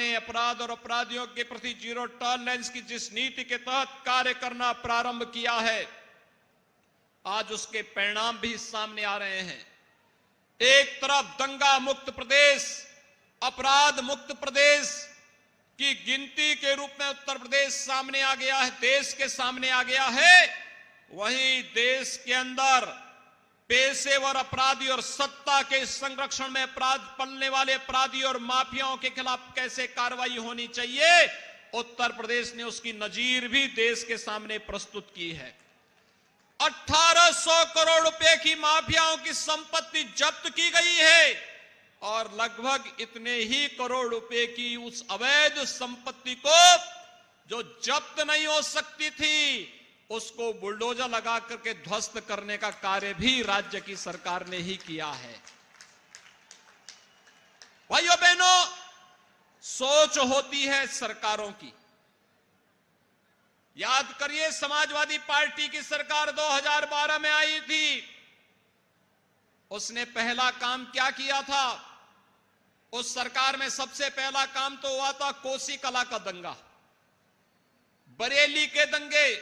ने अपराध और अपराधियों के प्रति जीरो टॉलरेंस की जिस नीति के तहत कार्य करना प्रारंभ किया है, आज उसके परिणाम भी सामने आ रहे हैं। एक तरफ दंगा मुक्त प्रदेश, अपराध मुक्त प्रदेश की गिनती के रूप में उत्तर प्रदेश सामने आ गया है, देश के सामने आ गया है। वहीं देश के अंदर पेशेवर अपराधी और सत्ता के संरक्षण में अपराध पलने वाले अपराधी और माफियाओं के खिलाफ कैसे कार्रवाई होनी चाहिए, उत्तर प्रदेश ने उसकी नजीर भी देश के सामने प्रस्तुत की है। 1800 करोड़ रुपए की माफियाओं की संपत्ति जब्त की गई है और लगभग इतने ही करोड़ रुपए की उस अवैध संपत्ति को जो जब्त नहीं हो सकती थी, उसको बुलडोजर लगा करके ध्वस्त करने का कार्य भी राज्य की सरकार ने ही किया है। भाइयों बहनों, सोच होती है सरकारों की। याद करिए, समाजवादी पार्टी की सरकार 2012 में आई थी। उसने पहला काम क्या किया था? उस सरकार में सबसे पहला काम तो हुआ था कोसी कला का दंगा, बरेली के दंगे,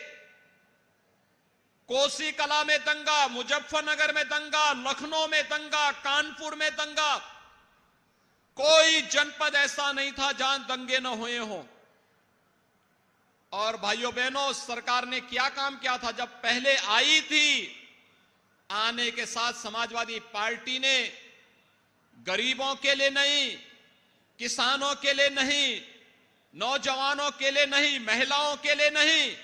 कोसी कला में दंगा, मुजफ्फरनगर में दंगा, लखनऊ में दंगा, कानपुर में दंगा। कोई जनपद ऐसा नहीं था जहां दंगे न हुए हों। और भाइयों बहनों, सरकार ने क्या काम किया था? जब पहले आई थी, आने के साथ समाजवादी पार्टी ने गरीबों के लिए नहीं, किसानों के लिए नहीं, नौजवानों के लिए नहीं, महिलाओं के लिए नहीं,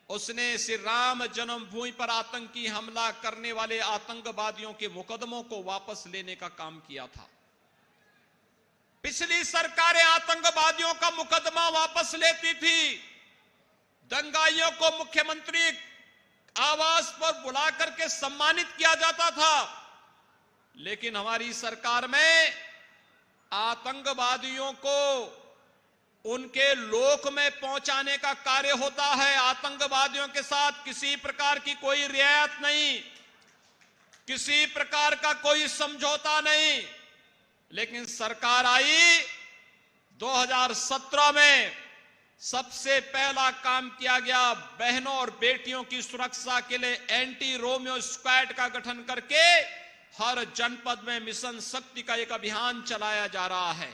उसने श्री राम जन्मभूमि पर आतंकी हमला करने वाले आतंकवादियों के मुकदमों को वापस लेने का काम किया था। पिछली सरकारें आतंकवादियों का मुकदमा वापस लेती थी, दंगाइयों को मुख्यमंत्री आवास पर बुला करके सम्मानित किया जाता था। लेकिन हमारी सरकार में आतंकवादियों को उनके लोक में पहुंचाने का कार्य होता है। आतंकवादियों के साथ किसी प्रकार की कोई रियायत नहीं, किसी प्रकार का कोई समझौता नहीं। लेकिन सरकार आई 2017 में, सबसे पहला काम किया गया, बहनों और बेटियों की सुरक्षा के लिए एंटी रोमियो स्क्वाड का गठन करके हर जनपद में मिशन शक्ति का एक अभियान चलाया जा रहा है।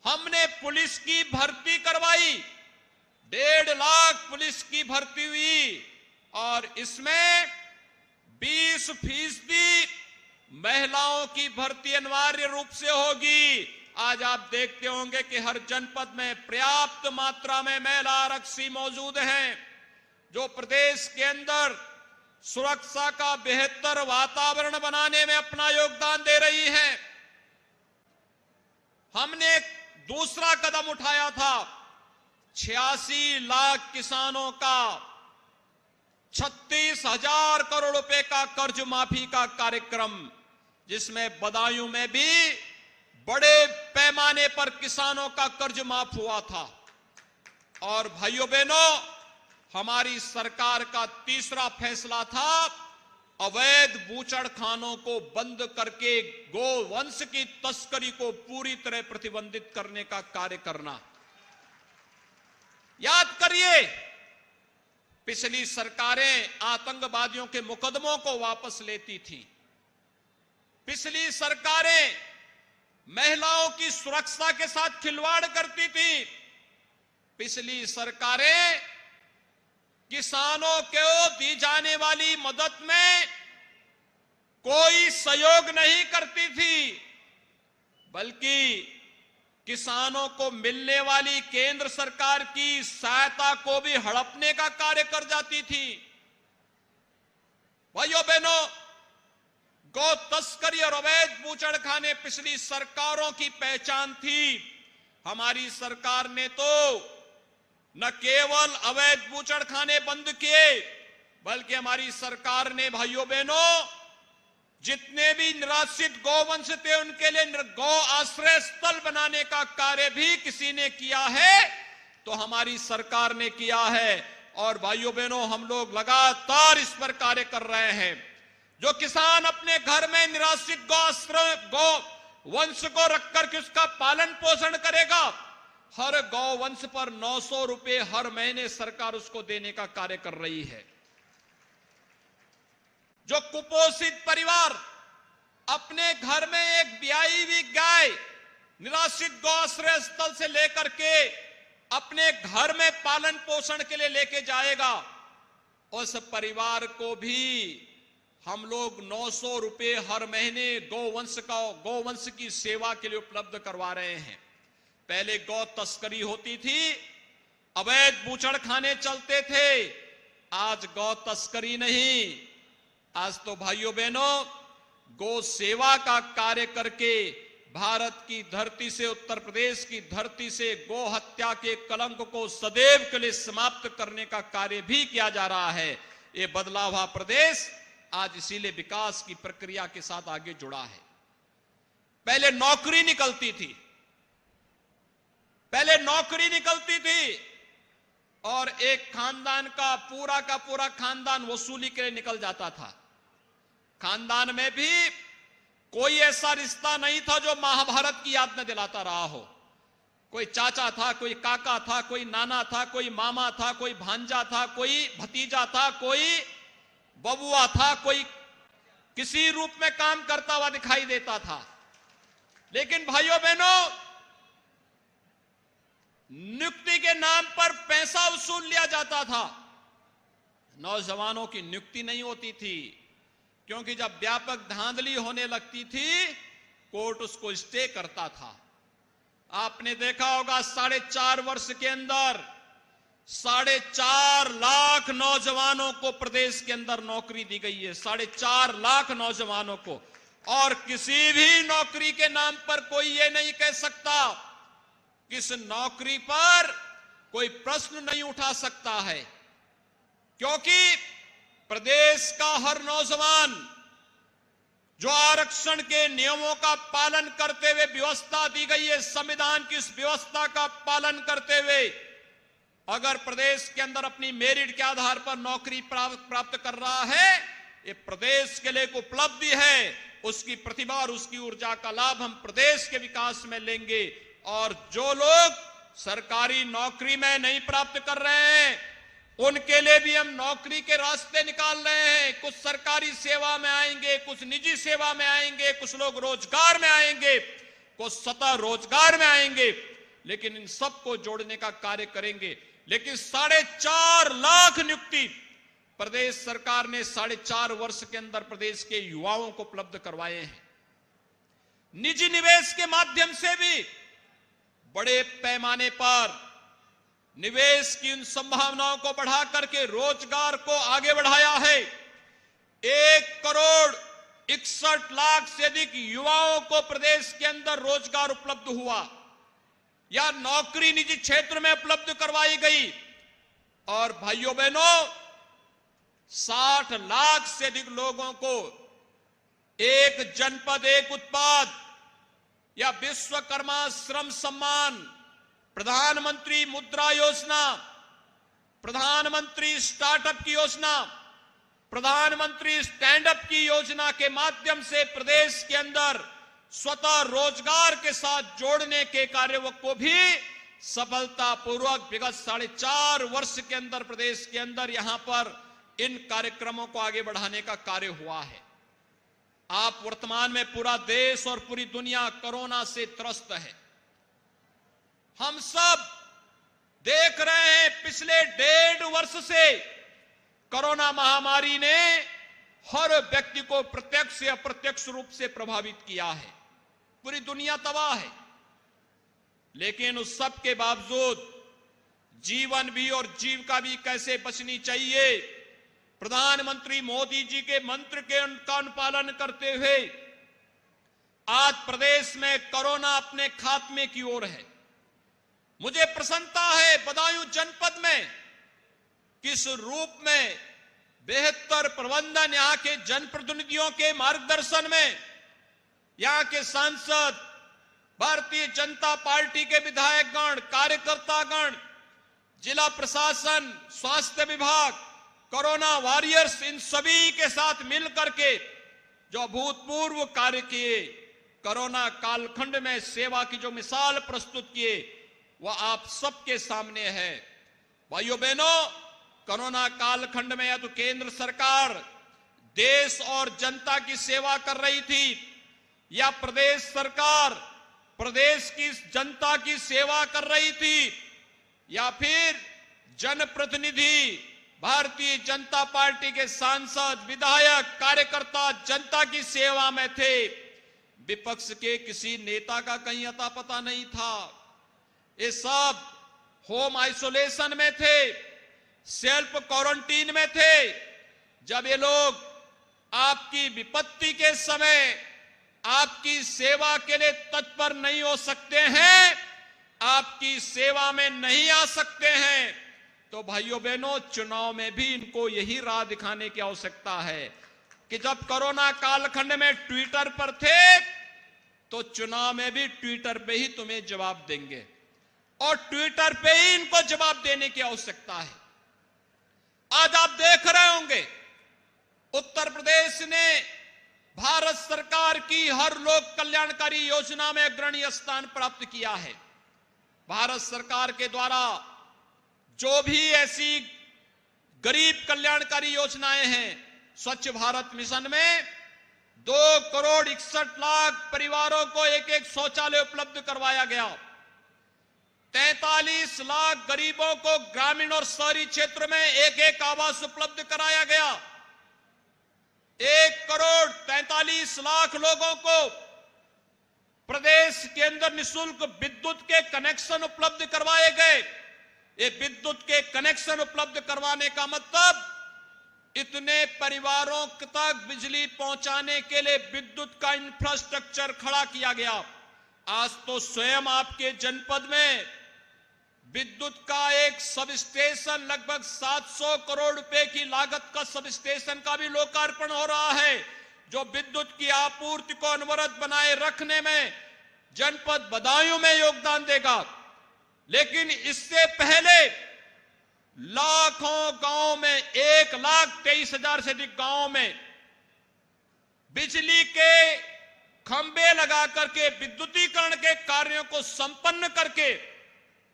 हमने पुलिस की भर्ती करवाई, 1.5 लाख पुलिस की भर्ती हुई और इसमें 20% महिलाओं की भर्ती अनिवार्य रूप से होगी। आज आप देखते होंगे कि हर जनपद में पर्याप्त मात्रा में महिला आरक्षी मौजूद हैं, जो प्रदेश के अंदर सुरक्षा का बेहतर वातावरण बनाने में अपना योगदान दे रही हैं। हमने दूसरा कदम उठाया था, 86 लाख किसानों का 36,000 करोड़ रुपए का कर्ज माफी का कार्यक्रम, जिसमें बदायूं में भी बड़े पैमाने पर किसानों का कर्ज माफ हुआ था। और भाइयों बहनों, हमारी सरकार का तीसरा फैसला था अवैध बूचड़खानों को बंद करके गोवंश की तस्करी को पूरी तरह प्रतिबंधित करने का कार्य करना। याद करिए, पिछली सरकारें आतंकवादियों के मुकदमों को वापस लेती थी, पिछली सरकारें महिलाओं की सुरक्षा के साथ खिलवाड़ करती थी, पिछली सरकारें किसानों को दी जाने वाली मदद में कोई सहयोग नहीं करती थी, बल्कि किसानों को मिलने वाली केंद्र सरकार की सहायता को भी हड़पने का कार्य कर जाती थी। भाइयों बहनों, गौ तस्करी और अवैध बूचड़खाने पिछली सरकारों की पहचान थी। हमारी सरकार ने तो न केवल अवैध बूचड़खाने बंद किए, बल्कि हमारी सरकार ने भाइयों बहनों जितने भी निराश्रित गौवंश थे उनके लिए गौ आश्रय स्थल बनाने का कार्य भी किसी ने किया है तो हमारी सरकार ने किया है। और भाइयों बहनों, हम लोग लगातार इस पर कार्य कर रहे हैं। जो किसान अपने घर में निराश्रित गौ वंश को रखकर के उसका पालन पोषण करेगा, हर गौवंश पर 900 रुपए हर महीने सरकार उसको देने का कार्य कर रही है। जो कुपोषित परिवार अपने घर में एक ब्याई हुई गाय निराश्रित गौ आश्रय स्थल से लेकर के अपने घर में पालन पोषण के लिए लेके जाएगा, उस परिवार को भी हम लोग 900 रुपए हर महीने गौवंश की सेवा के लिए उपलब्ध करवा रहे हैं। पहले गौ तस्करी होती थी, अवैध बूचड़खाने चलते थे, आज गौ तस्करी नहीं, आज तो भाइयों बहनों गौ सेवा का कार्य करके भारत की धरती से, उत्तर प्रदेश की धरती से गौ हत्या के कलंक को सदैव के लिए समाप्त करने का कार्य भी किया जा रहा है। ये बदला हुआ प्रदेश आज इसीलिए विकास की प्रक्रिया के साथ आगे जुड़ा है। पहले नौकरी निकलती थी और एक खानदान का पूरा खानदान वसूली के लिए निकल जाता था। खानदान में भी कोई ऐसा रिश्ता नहीं था जो महाभारत की याद में दिलाता रहा हो। कोई चाचा था, कोई काका था, कोई नाना था, कोई मामा था, कोई भांजा था, कोई भतीजा था, कोई बबुआ था, कोई किसी रूप में काम करता हुआ दिखाई देता था। लेकिन भाइयों बहनों, नियुक्ति के नाम पर पैसा वसूल लिया जाता था, नौजवानों की नियुक्ति नहीं होती थी, क्योंकि जब व्यापक धांधली होने लगती थी कोर्ट उसको स्टे करता था। आपने देखा होगा 4.5 वर्ष के अंदर 4.5 लाख नौजवानों को प्रदेश के अंदर नौकरी दी गई है, 4.5 लाख नौजवानों को। और किसी भी नौकरी के नाम पर कोई ये नहीं कह सकता कि इस नौकरी पर कोई प्रश्न नहीं उठा सकता है, क्योंकि प्रदेश का हर नौजवान जो आरक्षण के नियमों का पालन करते हुए व्यवस्था दी गई है, संविधान की इस व्यवस्था का पालन करते हुए अगर प्रदेश के अंदर अपनी मेरिट के आधार पर नौकरी प्राप्त कर रहा है, ये प्रदेश के लिए एक उपलब्धि है। उसकी प्रतिभा और उसकी ऊर्जा का लाभ हम प्रदेश के विकास में लेंगे। और जो लोग सरकारी नौकरी में नहीं प्राप्त कर रहे हैं उनके लिए भी हम नौकरी के रास्ते निकाल रहे हैं। कुछ सरकारी सेवा में आएंगे, कुछ निजी सेवा में आएंगे, कुछ लोग रोजगार में आएंगे, कुछ स्वतः रोजगार में आएंगे, लेकिन इन सबको जोड़ने का कार्य करेंगे। लेकिन 4.5 लाख नियुक्ति प्रदेश सरकार ने 4.5 वर्ष के अंदर प्रदेश के युवाओं को उपलब्ध करवाए हैं। निजी निवेश के माध्यम से भी बड़े पैमाने पर निवेश की उन संभावनाओं को बढ़ा करके रोजगार को आगे बढ़ाया है। 1,61,00,000 से अधिक युवाओं को प्रदेश के अंदर रोजगार उपलब्ध हुआ या नौकरी निजी क्षेत्र में उपलब्ध करवाई गई। और भाइयों बहनों, 60 लाख से अधिक लोगों को एक जनपद एक उत्पाद या विश्वकर्मा श्रम सम्मान, प्रधानमंत्री मुद्रा योजना, प्रधानमंत्री स्टार्टअप की योजना, प्रधानमंत्री स्टैंड अप की योजना के माध्यम से प्रदेश के अंदर स्वतः रोजगार के साथ जोड़ने के कार्य को भी सफलतापूर्वक विगत 4.5 वर्ष के अंदर प्रदेश के अंदर यहां पर इन कार्यक्रमों को आगे बढ़ाने का कार्य हुआ है। आप वर्तमान में पूरा देश और पूरी दुनिया कोरोना से त्रस्त है। हम सब देख रहे हैं पिछले 1.5 वर्ष से कोरोना महामारी ने हर व्यक्ति को प्रत्यक्ष या अप्रत्यक्ष रूप से प्रभावित किया है। पूरी दुनिया तबाह है, लेकिन उस सब के बावजूद जीवन भी और जीविका भी कैसे बचनी चाहिए, प्रधानमंत्री मोदी जी के मंत्र के का अनुपालन करते हुए आज प्रदेश में कोरोना अपने खात्मे की ओर है। मुझे प्रसन्नता है बदायूं जनपद में किस रूप में बेहतर प्रबंधन यहां के जनप्रतिनिधियों के मार्गदर्शन में यहां के सांसद, भारतीय जनता पार्टी के विधायकगण, कार्यकर्तागण, जिला प्रशासन, स्वास्थ्य विभाग, कोरोना वॉरियर्स, इन सभी के साथ मिलकर के जो अभूतपूर्व कार्य किए, कोरोना कालखंड में सेवा की जो मिसाल प्रस्तुत किए, वह आप सबके सामने है। भाइयों बहनों, कोरोना कालखंड में या तो केंद्र सरकार देश और जनता की सेवा कर रही थी या प्रदेश सरकार प्रदेश की जनता की सेवा कर रही थी या फिर जनप्रतिनिधि भारतीय जनता पार्टी के सांसद, विधायक, कार्यकर्ता जनता की सेवा में थे। विपक्ष के किसी नेता का कहीं अता पता नहीं था। ये सब होम आइसोलेशन में थे, सेल्फ क्वारंटीन में थे। जब ये लोग आपकी विपत्ति के समय आपकी सेवा के लिए तत्पर नहीं हो सकते हैं, आपकी सेवा में नहीं आ सकते हैं, तो भाइयों बहनों, चुनाव में भी इनको यही राह दिखाने की आवश्यकता है कि जब कोरोना कालखंड में ट्विटर पर थे तो चुनाव में भी ट्विटर पे ही तुम्हें जवाब देंगे और ट्विटर पे ही इनको जवाब देने की आवश्यकता है। आज आप देख रहे होंगे उत्तर प्रदेश ने भारत सरकार की हर लोक कल्याणकारी योजना में अग्रणी स्थान प्राप्त किया है। भारत सरकार के द्वारा जो भी ऐसी गरीब कल्याणकारी योजनाएं हैं, स्वच्छ भारत मिशन में 2,61,00,000 परिवारों को एक शौचालय उपलब्ध करवाया गया। 43 लाख गरीबों को ग्रामीण और शहरी क्षेत्र में एक आवास उपलब्ध कराया गया। 1,43,00,000 लोगों को प्रदेश के अंदर निःशुल्क विद्युत के कनेक्शन उपलब्ध करवाए गए। ये विद्युत के कनेक्शन उपलब्ध करवाने का मतलब इतने परिवारों तक बिजली पहुंचाने के लिए विद्युत का इंफ्रास्ट्रक्चर खड़ा किया गया। आज तो स्वयं आपके जनपद में विद्युत का एक सब स्टेशन, लगभग 700 करोड़ रुपए की लागत का सब स्टेशन का भी लोकार्पण हो रहा है, जो विद्युत की आपूर्ति को अनवरत बनाए रखने में जनपद बदायूं में योगदान देगा। लेकिन इससे पहले लाखों गांव में, 1,23,000 से अधिक गांव में बिजली के खंभे लगा करके विद्युतीकरण के कार्यों को संपन्न करके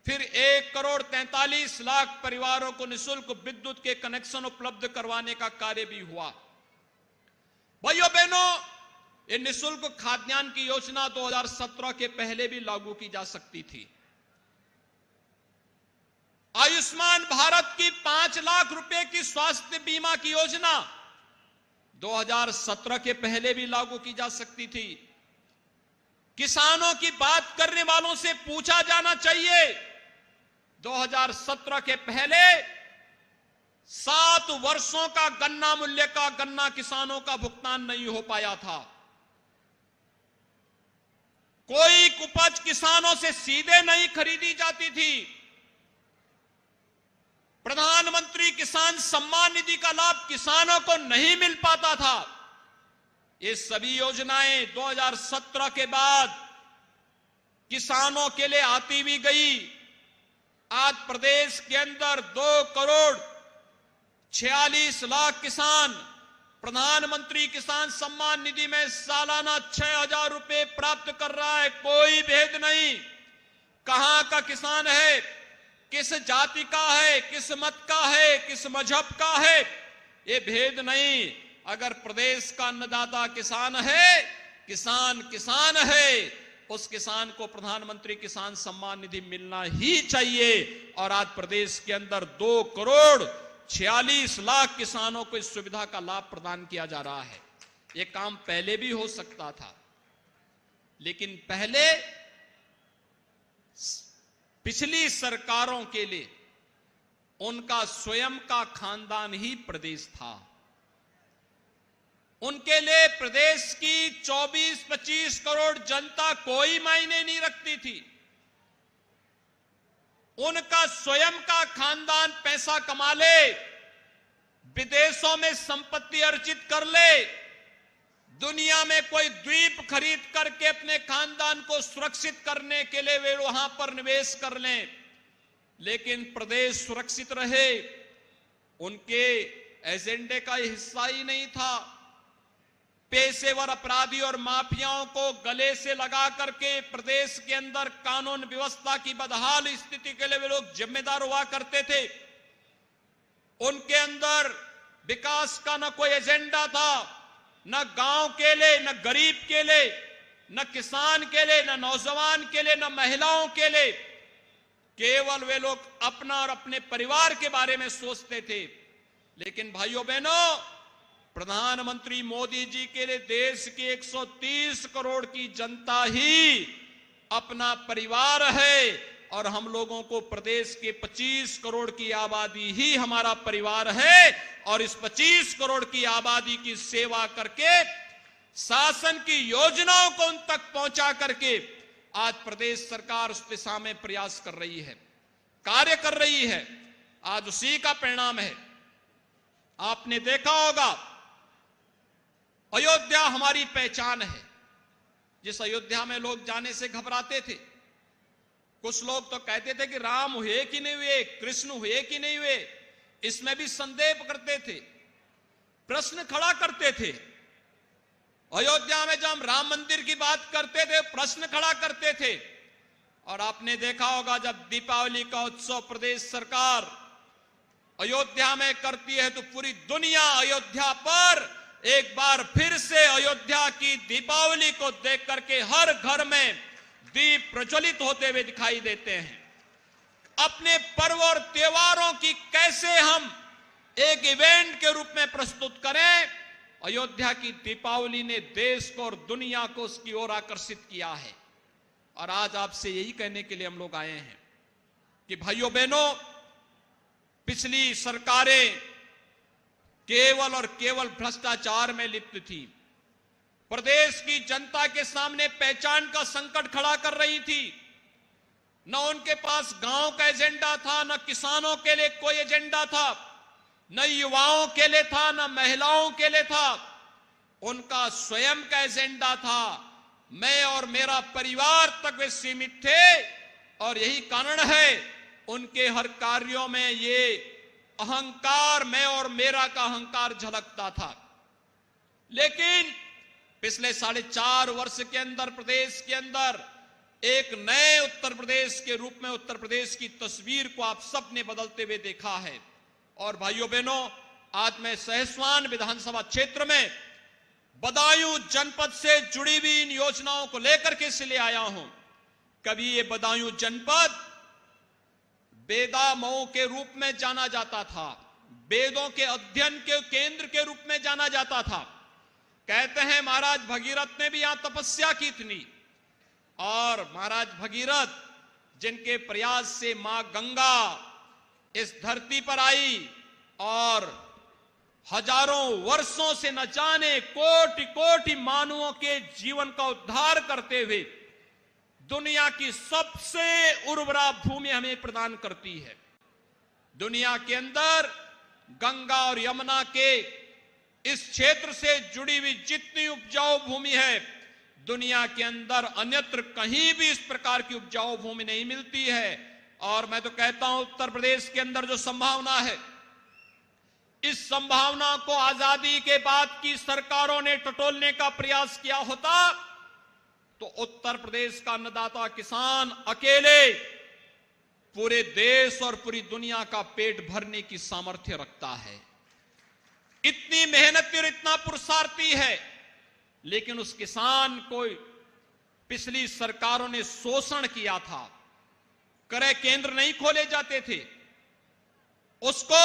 फिर 1,43,00,000 परिवारों को निःशुल्क विद्युत के कनेक्शन उपलब्ध करवाने का कार्य भी हुआ। भाइयों बहनों, ये निःशुल्क खाद्यान्न की योजना 2017 के पहले भी लागू की जा सकती थी। आयुष्मान भारत की 5 लाख रुपए की स्वास्थ्य बीमा की योजना 2017 के पहले भी लागू की जा सकती थी। किसानों की बात करने वालों से पूछा जाना चाहिए, 2017 के पहले 7 वर्षों का गन्ना मूल्य का गन्ना किसानों का भुगतान नहीं हो पाया था। कोई उपज किसानों से सीधे नहीं खरीदी जाती थी। प्रधानमंत्री किसान सम्मान निधि का लाभ किसानों को नहीं मिल पाता था। ये सभी योजनाएं 2017 के बाद किसानों के लिए आती भी गई। आज प्रदेश के अंदर 2,46,00,000 किसान प्रधानमंत्री किसान सम्मान निधि में सालाना 6,000 रुपए प्राप्त कर रहा है। कोई भेद नहीं कहां का किसान है, किस जाति का है, किस मत का है, किस मजहब का है, ये भेद नहीं। अगर प्रदेश का अन्नदाता किसान है, किसान किसान है, उस किसान को प्रधानमंत्री किसान सम्मान निधि मिलना ही चाहिए। और आज प्रदेश के अंदर 2,46,00,000 किसानों को इस सुविधा का लाभ प्रदान किया जा रहा है। यह काम पहले भी हो सकता था, लेकिन पहले पिछली सरकारों के लिए उनका स्वयं का खानदान ही प्रदेश था। उनके लिए प्रदेश की 24-25 करोड़ जनता कोई मायने नहीं रखती थी। उनका स्वयं का खानदान पैसा कमा ले, विदेशों में संपत्ति अर्जित कर ले, दुनिया में कोई द्वीप खरीद करके अपने खानदान को सुरक्षित करने के लिए वे वहां पर निवेश कर लें, लेकिन प्रदेश सुरक्षित रहे, उनके एजेंडे का हिस्सा ही नहीं था। पेशेवर अपराधी और माफियाओं को गले से लगा करके प्रदेश के अंदर कानून व्यवस्था की बदहाल स्थिति के लिए वे लोग जिम्मेदार हुआ करते थे। उनके अंदर विकास का न कोई एजेंडा था, न गांव के लिए, न गरीब के लिए, न किसान के लिए, न नौजवान के लिए, न महिलाओं के लिए। केवल वे लोग अपना और अपने परिवार के बारे में सोचते थे। लेकिन भाइयों बहनों, प्रधानमंत्री मोदी जी के लिए देश की 130 करोड़ की जनता ही अपना परिवार है, और हम लोगों को प्रदेश के 25 करोड़ की आबादी ही हमारा परिवार है। और इस 25 करोड़ की आबादी की सेवा करके, शासन की योजनाओं को उन तक पहुंचा करके आज प्रदेश सरकार उस दिशा में प्रयास कर रही है, कार्य कर रही है। आज उसी का परिणाम है। आपने देखा होगा, अयोध्या हमारी पहचान है। जिस अयोध्या में लोग जाने से घबराते थे, कुछ लोग तो कहते थे कि राम हुए कि नहीं हुए, कृष्ण हुए कि नहीं हुए, इसमें भी संदेह करते थे, प्रश्न खड़ा करते थे। अयोध्या में जब हम राम मंदिर की बात करते थे, प्रश्न खड़ा करते थे। और आपने देखा होगा, जब दीपावली का उत्सव प्रदेश सरकार अयोध्या में करती है तो पूरी दुनिया अयोध्या पर एक बार फिर से अयोध्या की दीपावली को देख करके हर घर में दीप प्रज्वलित होते हुए दिखाई देते हैं। अपने पर्व और त्योहारों की कैसे हम एक इवेंट के रूप में प्रस्तुत करें, अयोध्या की दीपावली ने देश को और दुनिया को उसकी ओर आकर्षित किया है। और आज आपसे यही कहने के लिए हम लोग आए हैं कि भाइयों बहनों, पिछली सरकारें केवल और केवल भ्रष्टाचार में लिप्त थी। प्रदेश की जनता के सामने पहचान का संकट खड़ा कर रही थी। न उनके पास गांव का एजेंडा था, न किसानों के लिए कोई एजेंडा था, न युवाओं के लिए था, न महिलाओं के लिए था। उनका स्वयं का एजेंडा था। मैं और मेरा परिवार तक वे सीमित थे। और यही कारण है उनके हर कार्यों में ये अहंकार, मैं और मेरा का अहंकार झलकता था। लेकिन पिछले 4.5 वर्ष के अंदर प्रदेश के अंदर एक नए उत्तर प्रदेश के रूप में उत्तर प्रदेश की तस्वीर को आप सबने बदलते हुए देखा है। और भाइयों बहनों, आज मैं सहसवान विधानसभा क्षेत्र में बदायूं जनपद से जुड़ी हुई इन योजनाओं को लेकर के इसलिए आया हूं। कभी ये बदायूं जनपद वेदा मऊ के रूप में जाना जाता था, वेदों के अध्ययन के केंद्र के रूप में जाना जाता था। कहते हैं महाराज भगीरथ ने भी यहां तपस्या की थी, और महाराज भगीरथ जिनके प्रयास से मां गंगा इस धरती पर आई और हजारों वर्षों से न जाने कोटि कोटि मानवों के जीवन का उद्धार करते हुए दुनिया की सबसे उर्वरा भूमि हमें प्रदान करती है। दुनिया के अंदर गंगा और यमुना के इस क्षेत्र से जुड़ी हुई जितनी उपजाऊ भूमि है, दुनिया के अंदर अन्यत्र कहीं भी इस प्रकार की उपजाऊ भूमि नहीं मिलती है। और मैं तो कहता हूं, उत्तर प्रदेश के अंदर जो संभावना है, इस संभावना को आजादी के बाद की सरकारों ने टटोलने का प्रयास किया होता तो उत्तर प्रदेश का अन्नदाता किसान अकेले पूरे देश और पूरी दुनिया का पेट भरने की सामर्थ्य रखता है। इतनी मेहनती और इतना पुरुषार्थी है, लेकिन उस किसान को पिछली सरकारों ने शोषण किया था। क्रय केंद्र नहीं खोले जाते थे, उसको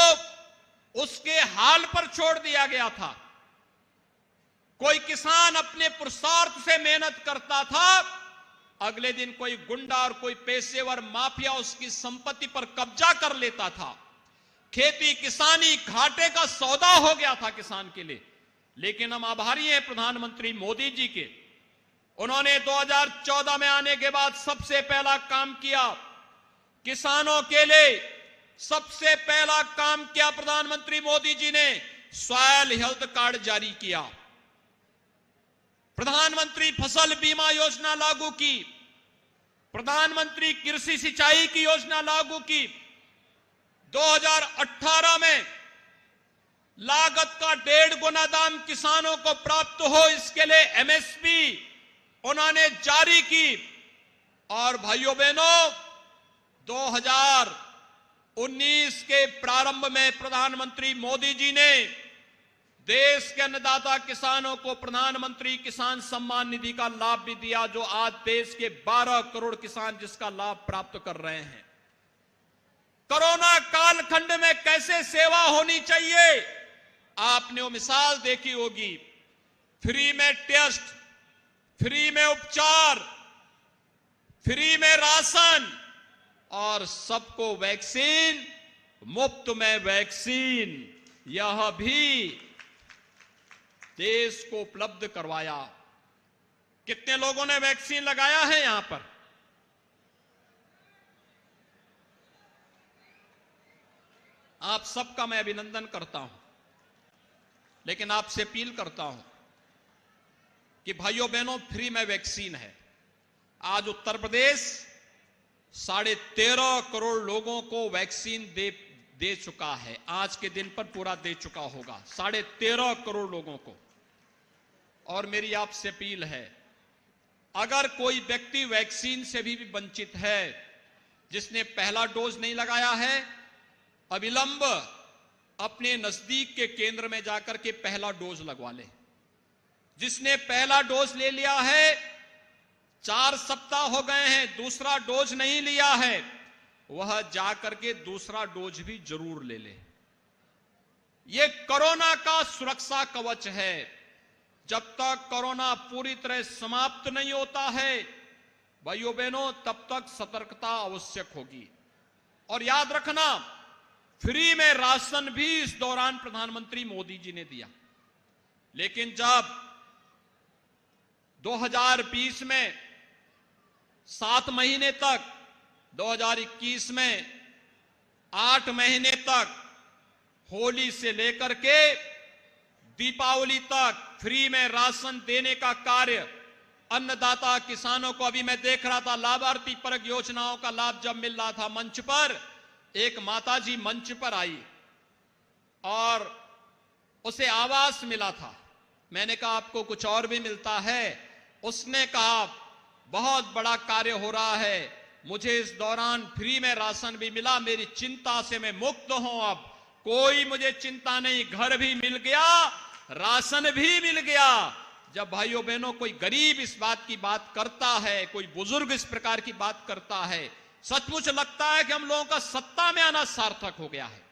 उसके हाल पर छोड़ दिया गया था। कोई किसान अपने पुरुषार्थ से मेहनत करता था, अगले दिन कोई गुंडा और कोई पेशेवर माफिया उसकी संपत्ति पर कब्जा कर लेता था। खेती किसानी घाटे का सौदा हो गया था किसान के लिए। लेकिन हम आभारी हैं प्रधानमंत्री मोदी जी के, उन्होंने 2014 में आने के बाद सबसे पहला काम किया, किसानों के लिए सबसे पहला काम किया प्रधानमंत्री मोदी जी ने, सॉयल हेल्थ कार्ड जारी किया। प्रधानमंत्री फसल बीमा योजना लागू की, प्रधानमंत्री कृषि सिंचाई की योजना लागू की। 2018 में लागत का 1.5 गुना दाम किसानों को प्राप्त हो, इसके लिए एमएसपी उन्होंने जारी की। और भाइयों बहनों, 2019 के प्रारंभ में प्रधानमंत्री मोदी जी ने देश के अन्नदाता किसानों को प्रधानमंत्री किसान सम्मान निधि का लाभ भी दिया, जो आज देश के 12 करोड़ किसान जिसका लाभ प्राप्त कर रहे हैं। कोरोना कालखंड में कैसे सेवा होनी चाहिए, आपने वो मिसाल देखी होगी। फ्री में टेस्ट, फ्री में उपचार, फ्री में राशन और सबको वैक्सीन, मुफ्त में वैक्सीन, यह भी देश को उपलब्ध करवाया। कितने लोगों ने वैक्सीन लगाया है यहां पर? आप सबका मैं अभिनंदन करता हूं, लेकिन आपसे अपील करता हूं कि भाइयों बहनों, फ्री में वैक्सीन है। आज उत्तर प्रदेश 13.5 करोड़ लोगों को वैक्सीन दे चुका है। आज के दिन पर पूरा दे चुका होगा 13.5 करोड़ लोगों को। और मेरी आपसे अपील है, अगर कोई व्यक्ति वैक्सीन से भी वंचित है, जिसने पहला डोज नहीं लगाया है, अविलंब अपने नजदीक के केंद्र में जाकर के पहला डोज लगवा ले। जिसने पहला डोज ले लिया है, 4 सप्ताह हो गए हैं, दूसरा डोज नहीं लिया है, वह जाकर के दूसरा डोज भी जरूर ले ले। यह कोरोना का सुरक्षा कवच है। जब तक कोरोना पूरी तरह समाप्त नहीं होता है, भाइयों बहनों, तब तक सतर्कता आवश्यक होगी। और याद रखना, फ्री में राशन भी इस दौरान प्रधानमंत्री मोदी जी ने दिया। लेकिन जब 2020 में 7 महीने तक, 2021 में 8 महीने तक, होली से लेकर के दीपावली तक फ्री में राशन देने का कार्य अन्नदाता किसानों को, अभी मैं देख रहा था लाभार्थी परक योजनाओं का लाभ जब मिल रहा था, मंच पर एक माताजी मंच पर आई और उसे आवास मिला था। मैंने कहा आपको कुछ और भी मिलता है? उसने कहा बहुत बड़ा कार्य हो रहा है, मुझे इस दौरान फ्री में राशन भी मिला, मेरी चिंता से मैं मुक्त हूं, अब कोई मुझे चिंता नहीं, घर भी मिल गया, राशन भी मिल गया। जब भाइयों बहनों कोई गरीब इस बात की बात करता है, कोई बुजुर्ग इस प्रकार की बात करता है, सचमुच लगता है कि हम लोगों का सत्ता में आना सार्थक हो गया है।